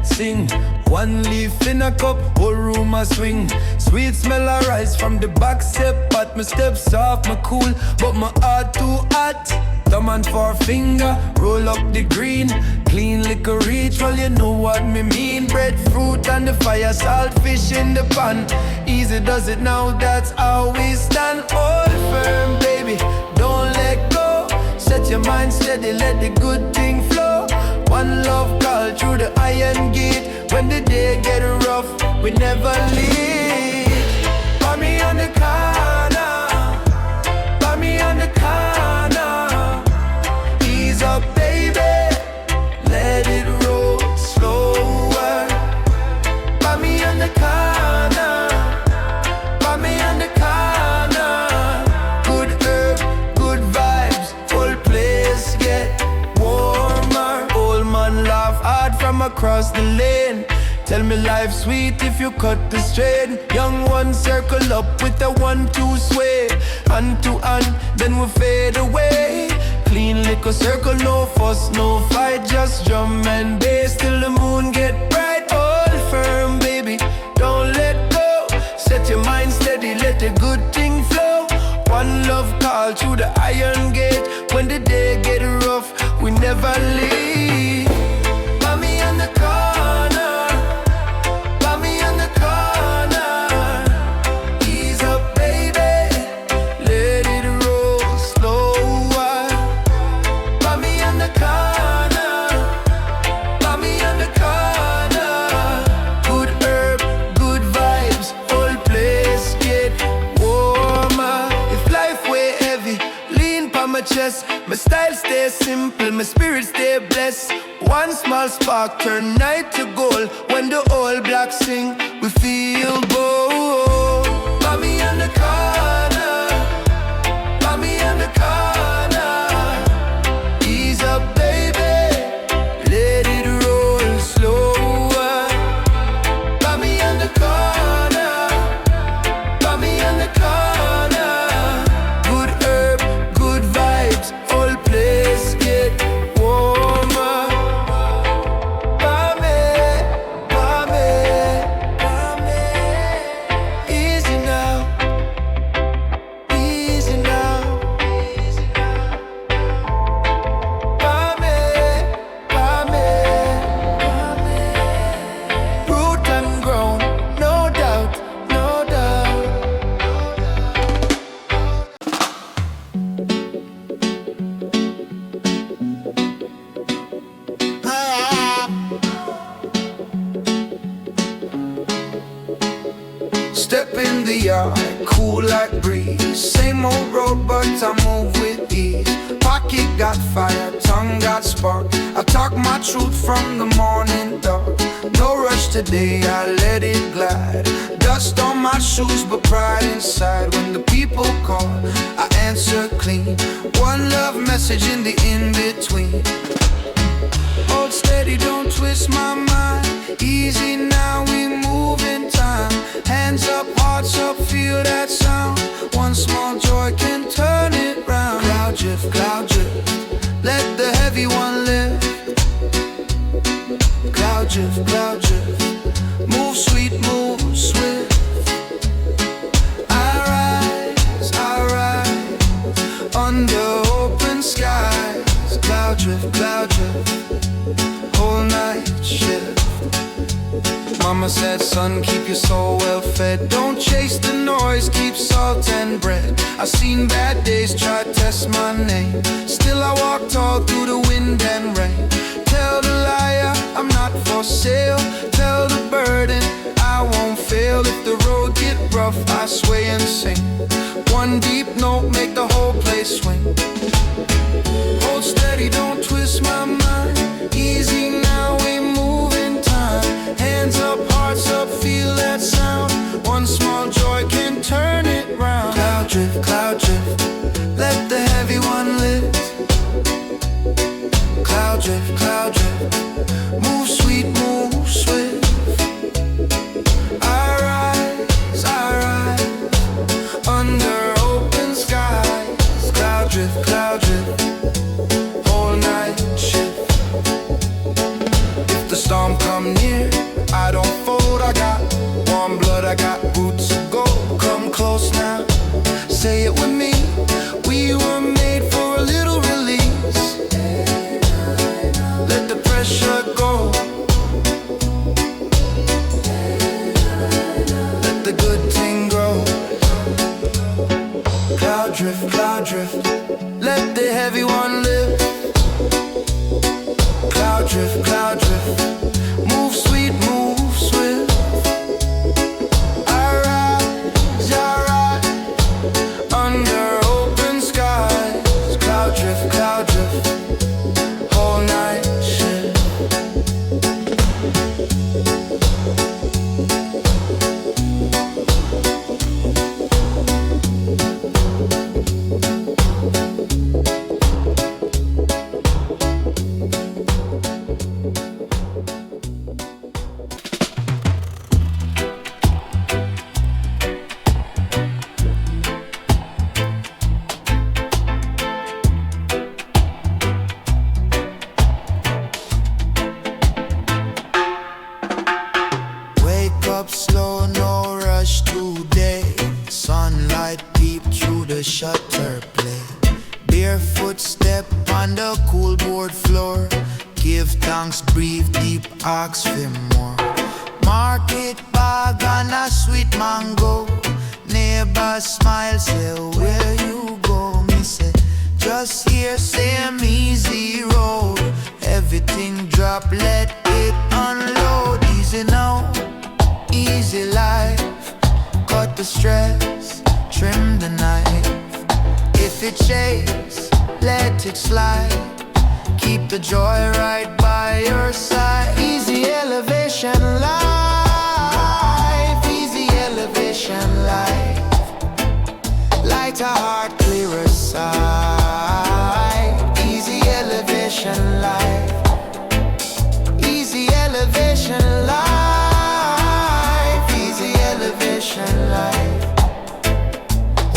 Sing, one leaf in a cup, whole room a swing. Sweet smell a rise from the back step, but my steps soft, my cool, but my heart too hot. Thumb and forefinger, roll up the green. Clean liquor reach, well you know what me mean. Breadfruit and the fire, salt fish in the pan. Easy does it now, that's how we stand. Hold firm, baby, don't let go. Set your mind steady, let the good thing flow. One love call through the iron gate. When the day get rough, we never leave. Buy me on the corner, buy me on the corner. Ease up, baby, let it roll slower. Buy me on the corner, buy me on the corner. Good herb, good vibes, whole place get warmer. Old man laugh hard from across the lane. Tell me life's sweet if you cut the strain. Young one circle up with a 1-2 sway. Hand to hand, then we fade away. Clean liquor circle, no fuss, no fight. Just drum and bass till the moon get bright. Hold firm, baby, don't let go. Set your mind steady, let the good thing flow. One love call through the iron gate. When the day get rough, we never leave. Buy me on the corner, buy me on the corner. Ease up, baby, let it roll slower. Buy me on the corner, buy me on the corner. Good herb, good vibes, whole place get warmer. If life weigh heavy, lean pa my chest. My style stay simple, my spirit stay blessed. One small spark turn night to gold. When the old black sing, we feel bold. Buy me on the corner, buy me on the corner. Ease up, baby, let it roll slower. Buy me on the corner, buy me on the corner. Good herb, good vibes, whole place get warmer. Buy me, buy me, buy me. Easy now, easy now. Buy me, buy me, buy me. Root and grown, no doubt, no doubt. Step in the yard, cool like breeze. Same old road, but I move with ease. Pocket got fire, tongue got spark. I talk my truth from the morning dark. No rush today, I let it glide. Dust on my shoes, but pride inside. When the people call, I answer clean. One love message in the in-between. Hold steady, don't twist my mind. Easy now, we move in time. Hands up, hearts up, feel that sound. One small joy can turn it round. Cloud drift, let the heavy one lift. Cloud drift, move sweet, move swift. I rise under open skies. Cloud drift, whole night shift. Mama said, son, keep your soul well fed. Don't chase the noise, keep salt and bread. I've seen bad days try to test my name. Still I walk tall through the wind and rain. Tell the liar I'm not for sale. Tell the burden I won't fail. If the road get rough, I sway and sing. One deep note, make the whole place swing. Hold steady, don't twist my mind. Easy now, we move in time. Hands up, hearts up, feel that sound. One small joy can turn it round. Cloud drift, let the heavy one lift. Cloud drift, move sweet, move swift. I rise drift, cloud drift. Let the heavy one live. Cloud drift, cloud drift. Move sweet, move swift. I ride under open skies. Cloud drift, cloud drift. Whole night shift. Up slow, no rush today. Sunlight peep through the shutter play. Barefoot step on the cool board floor. Give thanks, breathe deep, ask for more. Market bag and a sweet mango. Neighbor smile, say where you go. Me say just here, same easy road. Everything drop, let it unload. Easy now, easy life, cut the stress, trim the knife. If it shakes, let it slide. Keep the joy right by your side. Easy elevation life, easy elevation life. Light a heart, clear a sight. Easy elevation life, easy elevation life. Life.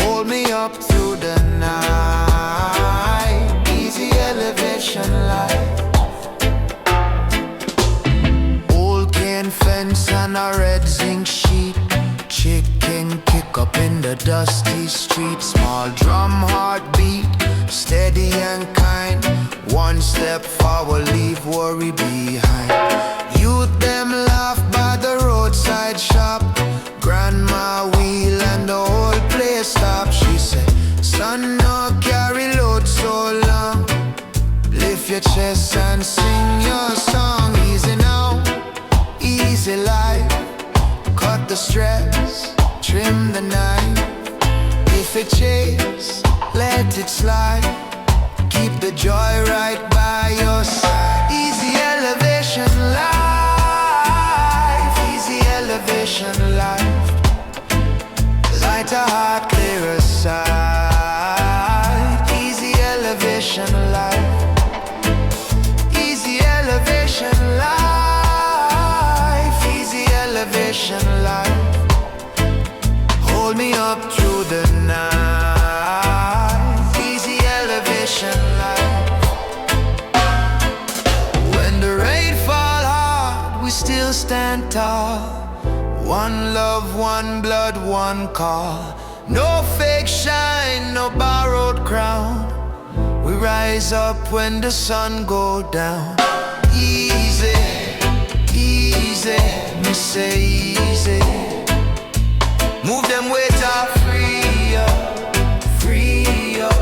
Hold me up through the night. Easy elevation life. Old cane fence and a red zinc sheet. Chicken kick up in the dusty street. Small drum heartbeat, steady and kind. One step forward, leave worry behind. Youth them laugh by the roadside shop. Grandma wheel and the whole place stop. She said, son, no carry load so long. Lift your chest and sing your song. Easy now, easy life. Cut the stress, trim the knife. If it shakes, let it slide. Keep the joy right by your side. Easy elevation life, easy elevation life. Light a heart, clear a sight. Easy elevation life, easy elevation life, easy elevation life. Hold me up through the night. Easy elevation life. When the rain fall hard, we still stand tall. One love, one blood, one call. No fake shine, no borrowed crown. We rise up when the sun go down. Easy, easy, me say easy. Move them weight up, free up, free up.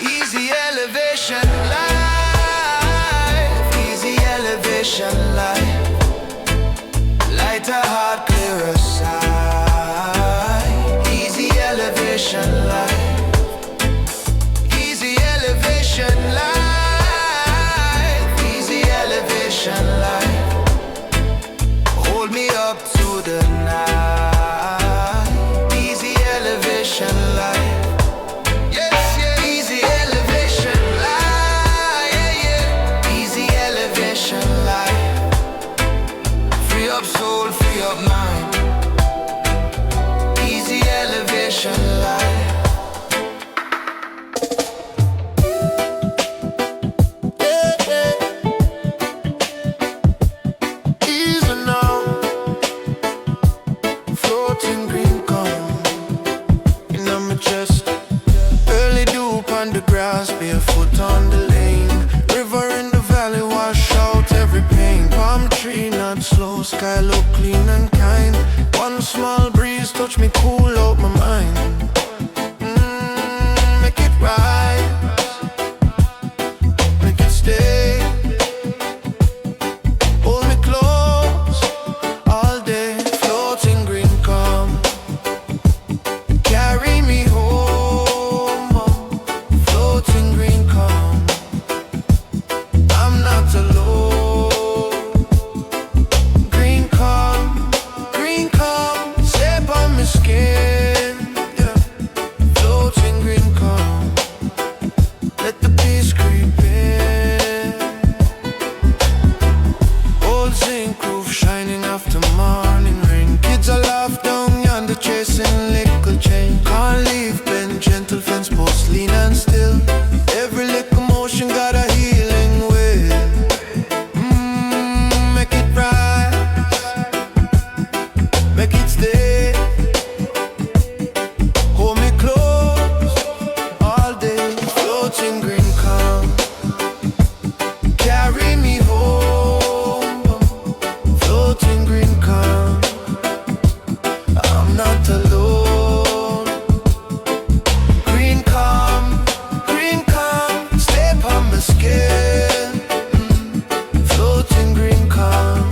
Easy elevation life, easy elevation life. Light a heart, clear a sight. Easy elevation life, easy elevation life, easy elevation life. Hold me up to the night. Easy elevation life. Yes, yeah. Easy elevation life, yeah, yeah. Easy elevation life. Free up soul, free up mind. Easy elevation life. Yeah, yeah. Easy now. Floating green corn in my chest. Early dew upon the grass, barefoot on the lane. River in the valley wash out every pain. Palm tree not slow, sky look clean and kind. One small breeze touch me, cool out my mind. Make it right, make it stay. Hold me close all day, floating green calm. Carry me home, floating green calm. I'm not alone. Green calm, step on my skin. Yeah. Floating green calm. Let the peace creep in. Old zinc roof shining after morning rain. Kids are laugh down yonder chasing little change. Can't leave bend, gentle fence post, lean and still. Every little motion got a healing way. Make it right, make it stay. Hold me close all day, floating green calm. Carry me home, floating green calm. I'm not alone. Green calm, step on my skin. Floating green calm.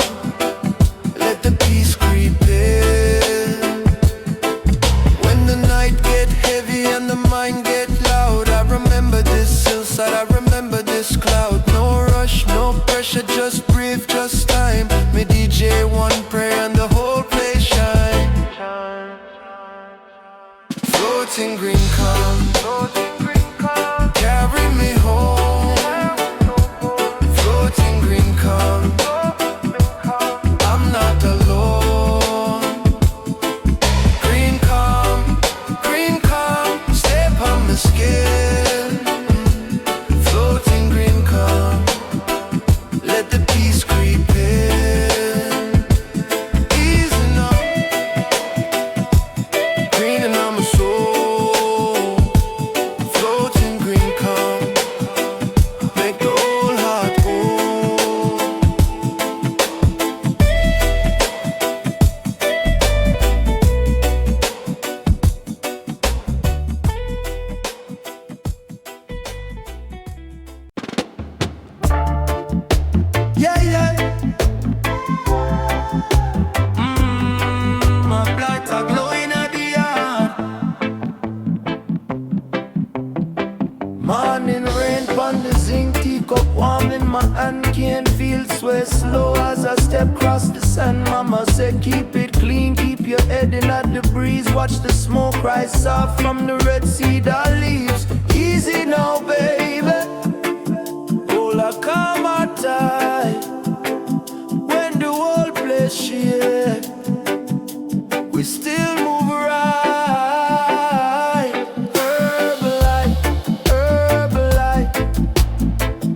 Let the peace creep in. When the night get heavy and the mind get loud, I remember this hillside, I remember this cloud. No rush, no pressure, just breathe, just time. Me DJ one prayer and the whole place shine. Floating green calm, carry me home. Floating green calm. I'm not alone. Green calm, step on my skin. Floating green calm. Let the peace creep in. Easy now. Green and I'm a soul. Floating green calm. Make the whole heart whole. Yeah, yeah. My lights are glowing at the yard. Morning rain on the zinc teacup, warm in my hand, can't feel sway slow as I step across the sand. Mama said keep it clean, keep your head in at the breeze. Watch the smoke rise off from the red cedar leaves. Easy now, baby. Hold a calm at tight. When the whole place shake, we still move right. Herbalife,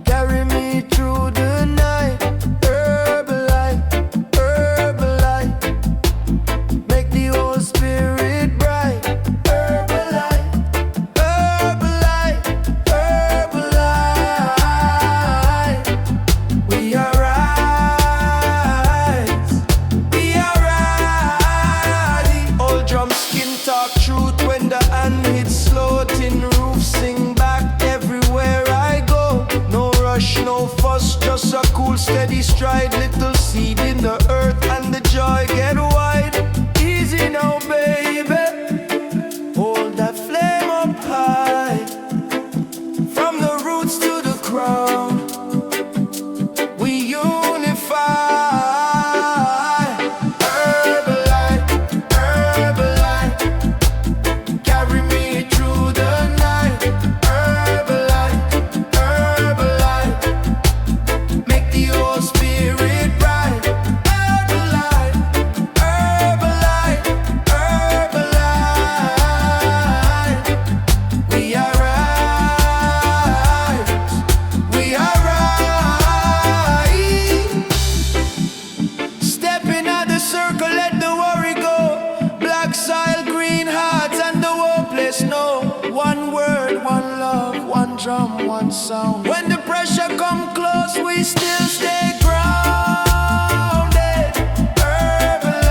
carry me through the night. Herbalife, make the whole spirit bright. Herbalife, we are right. Old drum skin talk truth when the hand hits slow. Tin roof sing back everywhere I go. No rush, no fuss, just a cool steady stride. Little seed in the earth and the joy get wide. Easy now, baby. Hold that flame up high. From the roots to the crown, we unify. Herbalife, carry me through the night. Herbalife, make the whole spirit bright. Herbalife, we are right. Stepping out the circle, let the worry go. Black soil, green hearts, and the whole place know. One word, one love, one drum, one sound. When the pressure come close, we still stay grounded. Herbalife.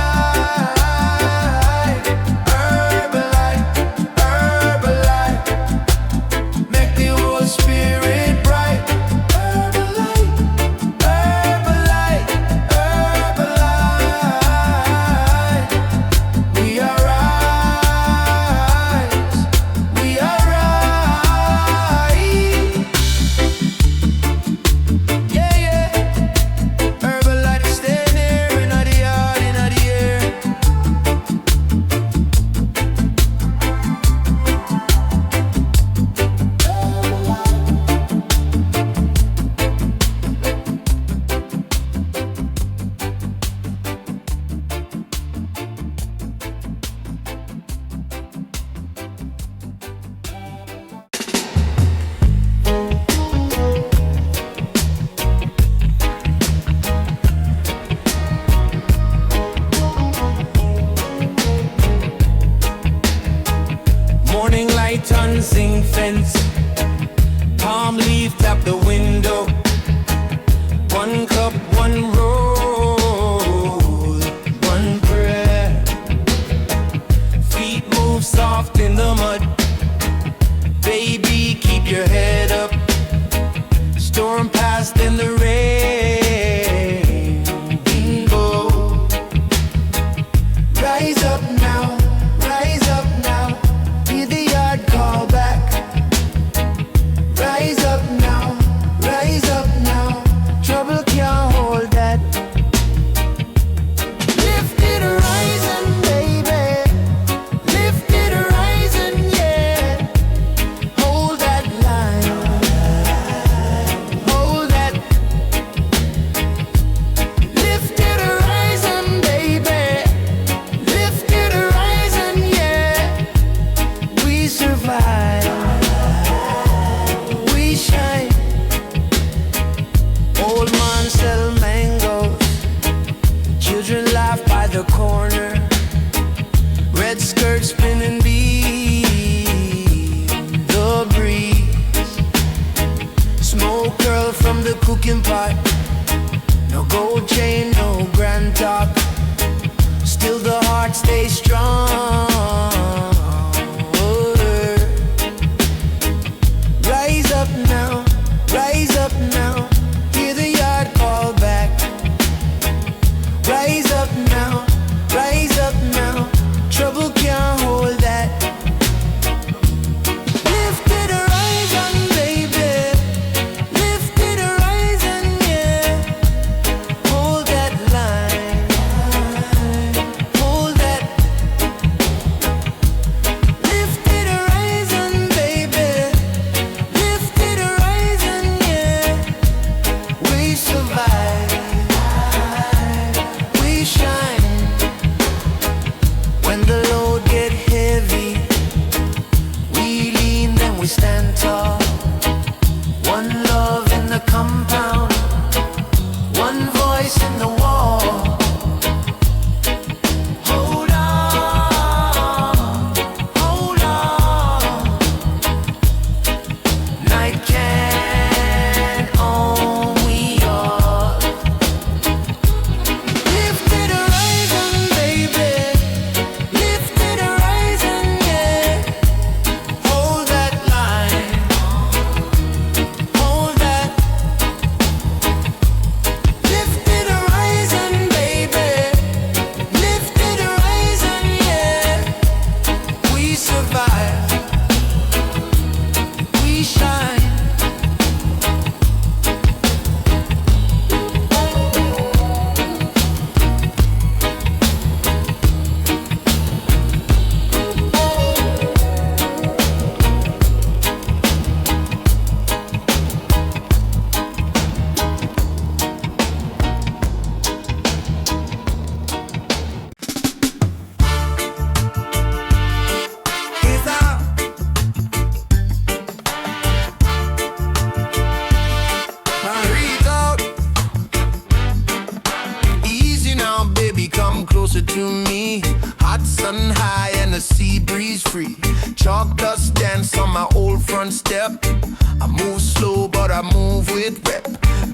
ring fence. Palm leaf tap the window. One cup, one roll, one prayer. Feet move soft in the mud. Baby, keep your head up. Storm past in the rain. Bingo. Rise up now, rise up now. Hear the yard call back. Rise up now, rise up now. Trouble can't hold that. Lift it rising, baby. Lift it rising, yeah. Hold that line. Hold that. Lift it rising, baby. Lift it rising, yeah. We survive. We shine. Old man sell mangoes. Children laugh by the corner. Red skirt spinning beat the breeze. Smoke curl from the cooking pot. No gold chain, no grand talk. Still the heart stays strong. Rise up now, rise up now. Hear the yard call back. Rise up now, rise up now. Trouble can't hold that. Lift it rising, baby. Lift it rising, yeah. Hold that line. Hold that. Lift it rising, baby. Lift it rising, yeah. We survive. We shine. When the load get heavy, we lean, then we stand tall. One love in the compound, one voice in the wall. Hold on, hold on. Night can't own we all. Lift it rising, baby. Lift it rising, yeah. Hold that line. Hold that. Lift it rising, baby. Lift it rising, yeah. We survive. We shine. It's out. Reach out. Easy now, baby, come closer to me. Hot sun high and the sea breeze free. Chalk dust dance on my old front step. I move slow, but I move with rep.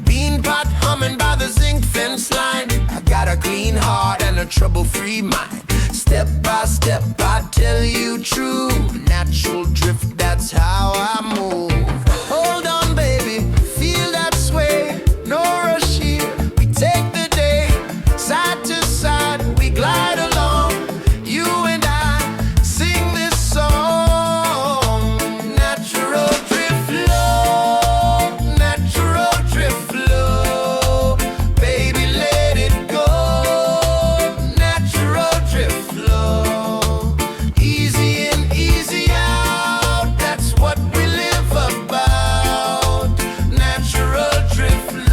Bean pot humming by the zinc fence line. I got a clean heart and a trouble-free mind. Step by step, I tell you true. Natural drift, that's how I move. Hold on, baby, feel that sway. No rush here, we take the day. Side to side, we glide along. You and I sing this song. Natural drift flow, natural drift flow. Baby, let it go. Natural drift flow. Easy in, easy out. That's what we live about. Natural drift flow.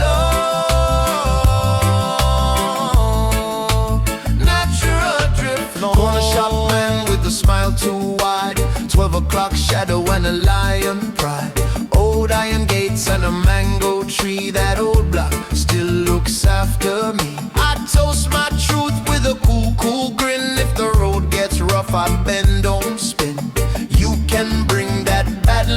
Natural drift flow. Corner shop man with a smile too wide. 12 o'clock shadow and a lion pride. Old iron gates and a mango tree. That old block still looks after me. I toast my truth with a cool, cool grin. If the road gets rough, I bend, don't spin. You can bring that bad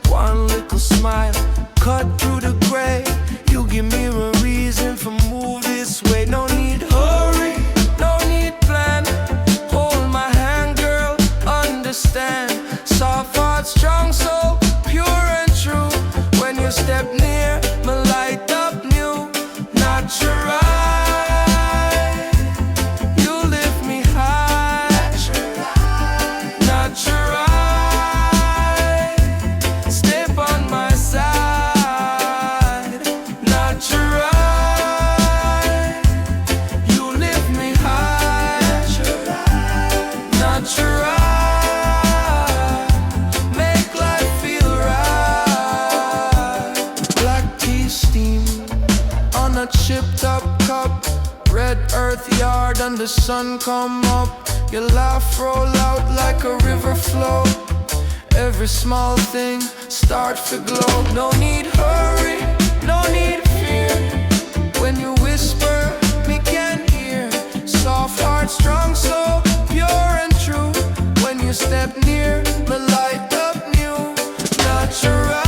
one little smile, cut through the gray. You give me a reason for move this way. No need hurry, no need plan. Hold my hand, girl, understand. Soft heart, strong soul, pure and true. When you step near, me light up new. Natural. Yard and the sun come up. Your laugh roll out like a river flow. Every small thing start to glow. No need hurry, no need fear. When you whisper, me can hear. Soft heart, strong soul, pure and true. When you step near, me light up new. Natural.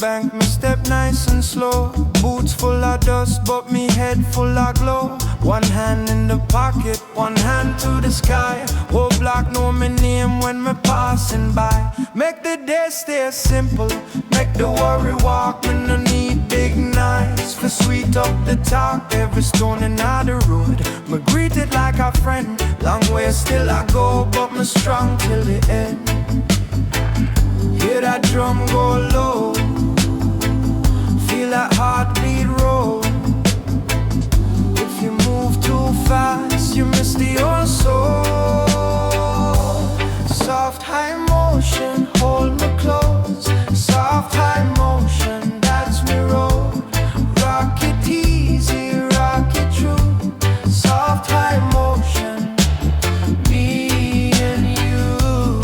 Bank, me step nice and slow. Boots full of dust, but me head full of glow. One hand in the pocket, one hand to the sky. Whole block know me name when me passing by. Make the day stay simple, make the worry walk. Me no need big nights for sweet up the talk. Every stone in the road, me greet it like a friend. Long way still I go, but me strong till the end. Hear that drum go low, feel that heartbeat roll. If you move too fast, you miss the old soul. Soft high motion, hold me close. Soft high motion, that's me road. Rock it easy, rock it true. Soft high motion, me and you.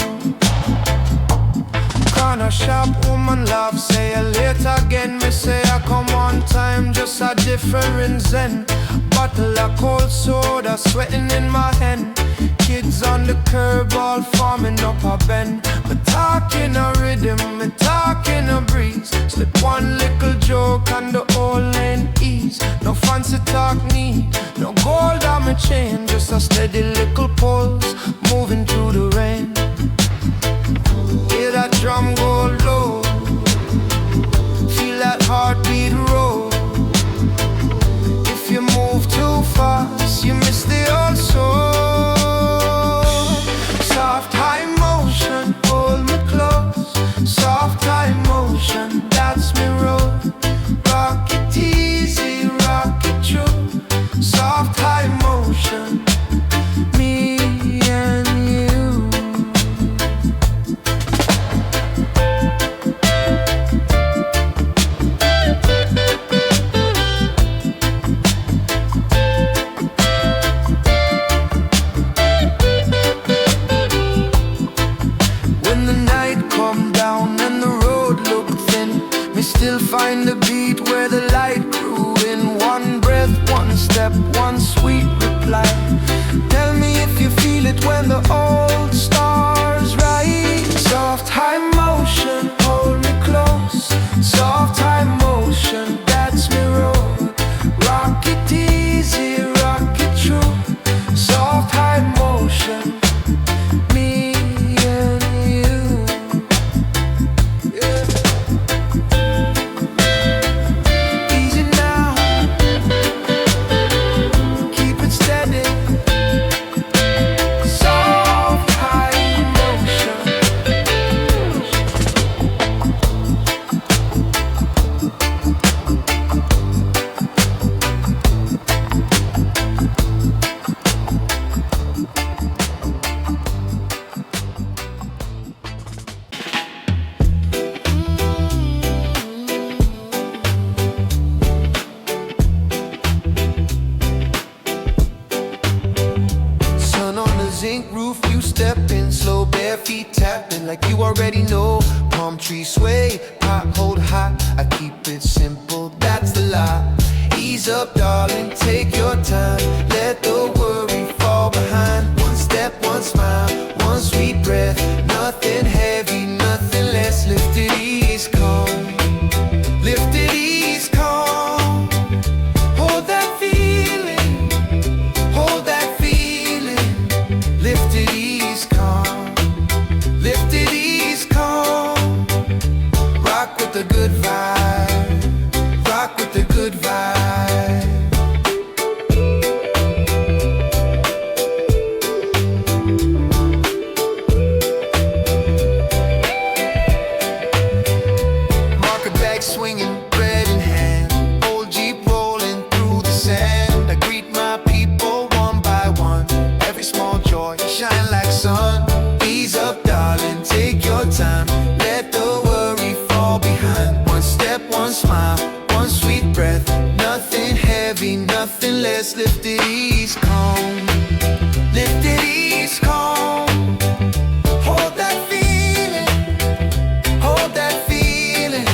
Corner shop woman love, say a late again. Me say I come on time, just a different zen. Bottle of cold soda, sweating in my hand. Kids on the curb, all forming up a bend. Me talking a rhythm, me talking a breeze. Slip one little joke and the whole lane ease. No fancy talk need, no gold on my chain. Just a steady little pulse, moving through the rain. Hear that drum go low, feel that heartbeat roll. If you move too fast, you miss the old soul. Soft high motion, hold me close. Soft high motion, that's me road. Rock it easy, rock it true. Soft high motion, zinc roof, you step in slow, bare feet tapping like you already know. Palm tree sway, pot hold hot. I keep it simple, that's the lie. Ease up, darling, take your time. Let the worry fall behind. One step, one smile, one sweet breath. Nothing heavy, nothing less. Lift it, ease, calm. Lift it, ease, calm. Hold that feeling, hold that feeling. Lift it, ease, calm. Lift it, ease, calm. Rock with the good vibe. Rock with the good vibe. Market bag swinging, bread in hand. Old Jeep rolling through the sand. I greet my people one by one. Every small joy shine like sun. Ease up, darling, take your time. Let the worry fall behind. One step, one smile, one sweet breath. Nothing heavy, nothing less. Lift it, ease, calm. Lift it, ease, calm. Hold that feeling, hold that feeling.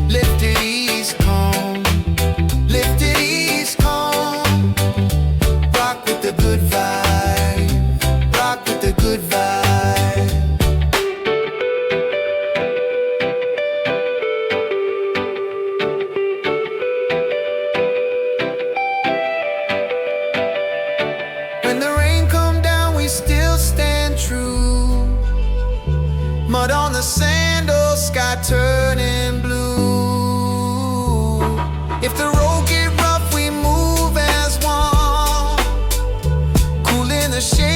Lift it, ease, calm. Lift it, ease, calm. Rock with the good vibe. Rock with the good vibe. When the rain come down, we still stand true. Mud on the sand, oh, sky turning blue. If the road get rough, we move as one. Cool in the shade.